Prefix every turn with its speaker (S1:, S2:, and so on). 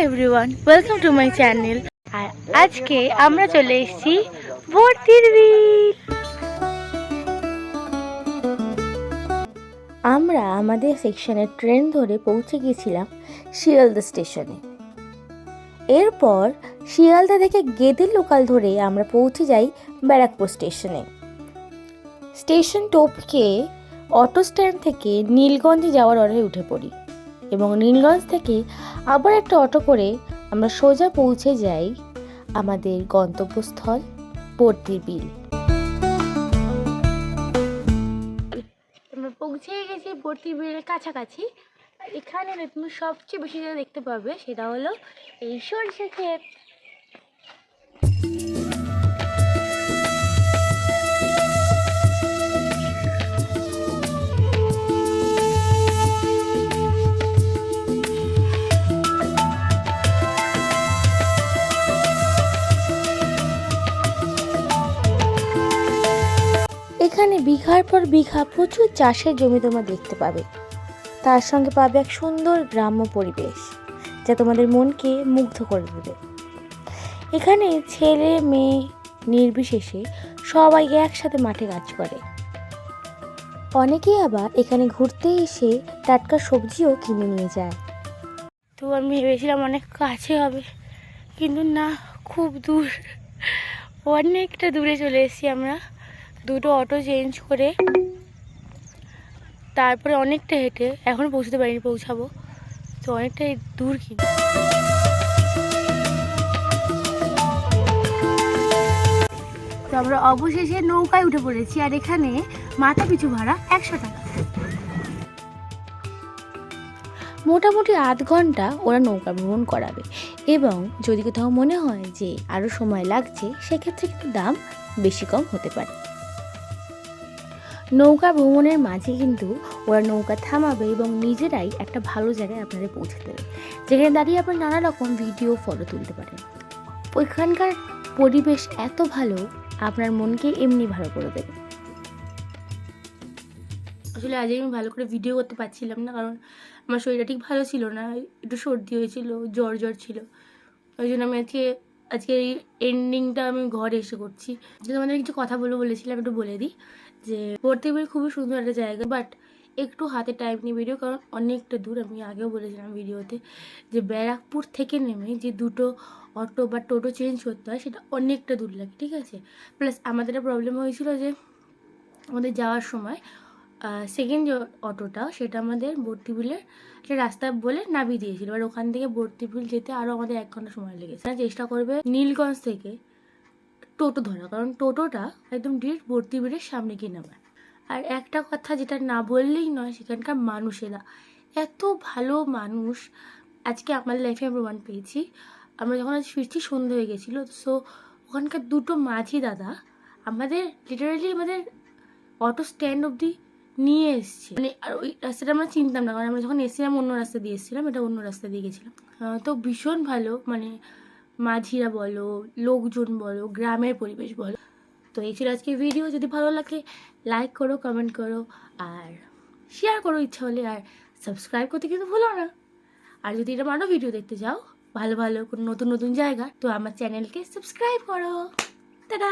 S1: Everyone, welcome to my channel. আর আজকে আমরা চলে এসেছি ভর্তির বিল। আমরা আমাদের সেকশনের ট্রেন ধরে পৌঁছে গিয়েছিলাম শিয়ালদা স্টেশনে। এরপর শিয়ালদা থেকে গেদে লোকাল ধরে আমরা পৌঁছে যাই ব্যারাকপুর স্টেশনে। স্টেশন টপকে অটো স্ট্যান্ড থেকে নীলগঞ্জে যাওয়ার অর্ডারে উঠে পড়ি এবং নীলগঞ্জ থেকে আবার একটা অটো করে আমরা সোজা পৌঁছে যাই আমাদের গন্তব্যস্থল ভর্তির বিল। আমরা পৌঁছে গেছি ভর্তির বিলের কাছাকাছি। এখানে তুমি সবচেয়ে বেশি যেটা দেখতে পাবে সেটা হলো এই সরষে ক্ষেত। এখানে বিঘার পর বিঘা প্রচুর চাষের জমি তোমরা দেখতে পাবে, তার সঙ্গে পাবে এক সুন্দর গ্রাম্য পরিবেশ যা তোমাদের মনকে মুগ্ধ করে দেবে। এখানে ছেলে মেয়ে নির্বিশেষে সবাই একসাথে মাঠে কাজ করে। অনেকেই আবার এখানে ঘুরতে এসে টাটকা সবজিও কিনে নিয়ে যায়। তো আমি ভেবেছিলাম অনেক কাছে হবে, কিন্তু না, খুব দূর, অনেকটা দূরে চলে এসেছি আমরা। দুটো অটো চেঞ্জ করে তারপরে অনেকটা হেঁটে, এখন পৌঁছতে পারিনি, পৌঁছাবো তো, অনেকটাই দূর। কিন্তু তো আমরা অবশেষে নৌকায় উঠে পড়েছি, আর এখানে মাথা পিছু ভাড়া 100 টাকা। মোটামুটি আধ ঘন্টা ওরা নৌকা ভ্রমণ করাবে, এবং যদি কোথাও মনে হয় যে আরও সময় লাগছে সেক্ষেত্রে কিন্তু দাম বেশি কম হতে পারে। নৌকা ভ্রমণের মাঝে কিন্তু ওরা নৌকা থামাবে এবং নিজেরাই একটা ভালো জায়গায় আপনাদের পৌঁছে দেবে, যেখানে দাঁড়িয়ে আপনার নানা রকম ভিডিও ফটো তুলতে পারেন। ওইখানকার পরিবেশ এত ভালো, আপনার মনকে এমনি ভালো করে দেবে। আসলে আজ আমি ভালো করে ভিডিও করতে পারছিলাম না, কারণ আমার শরীরটা ঠিক ভালো ছিল না, একটু সর্দি হয়েছিল, জ্বর ছিল। ওই জন্য আমি আজকে এই এন্ডিংটা আমি ঘরে এসে করছি। যদি আমাদের কিছু কথা বলেছিলাম, একটু বলে দিই যে ভর্তির বিল খুবই সুন্দর একটা জায়গা, বাট একটু হাতে টাইম নিয়ে ভিডিও, কারণ অনেকটা দূর। আমি আগেও বলেছিলাম ভিডিওতে যে ব্যারাকপুর থেকে নেমে যে দুটো অটো বা টোটো চেঞ্জ করতে হয় সেটা অনেকটা দূর লাগে, ঠিক আছে। প্লাস আমাদের একটা প্রবলেম হয়েছিল যে আমাদের যাওয়ার সময় সেকেন্ড যে অটোটা সেটা আমাদের ভর্তির বিলের একটা রাস্তা বলে নামিয়ে দিয়েছিল, এবার ওখান থেকে ভর্তির বিল যেতে আরও আমাদের 1 ঘন্টা সময় লেগেছে। চেষ্টা করবে নীলগঞ্জ থেকে টোটো ধরা, কারণ টোটোটা একদম ডিরেক্ট ভর্তির বিলের সামনে গিয়ে নামায়। আর একটা কথা যেটা না বললেই নয়, সেখানকার মানুষেরা এত ভালো মানুষ। আজকে আমাদের লাইফে আমরা প্রমাণ পেয়েছি। আমরা যখন আজ ফিরছি সন্ধ্যা হয়ে গেছিলো, সো ওখানকার দুটো মাঝি দাদা আমাদের লিটারালি আমাদের অটো স্ট্যান্ড অবধি নিয়ে এসেছি। মানে আর ওই রাস্তাটা আমরা চিনতাম না, কারণ আমরা যখন এসেছিলাম অন্য রাস্তা দিয়ে এসেছিলাম, এটা অন্য রাস্তা দিয়ে গেছিলাম। তো ভীষণ ভালো, মানে মাঝিরা বলো, লোকজন বলো, গ্রামের পরিবেশ বলো। তো এই ছিল আজকে ভিডিও। যদি ভালো লাগে লাইক করো, কমেন্ট করো, আর শেয়ার করো ইচ্ছা হলে, আর সাবস্ক্রাইব করতে কিন্তু ভুলো না। আর যদি এটা আরও ভিডিও দেখতে চাও ভালো ভালো কোনো নতুন নতুন জায়গা, তো আমার চ্যানেলকে সাবস্ক্রাইব করো। টাটা।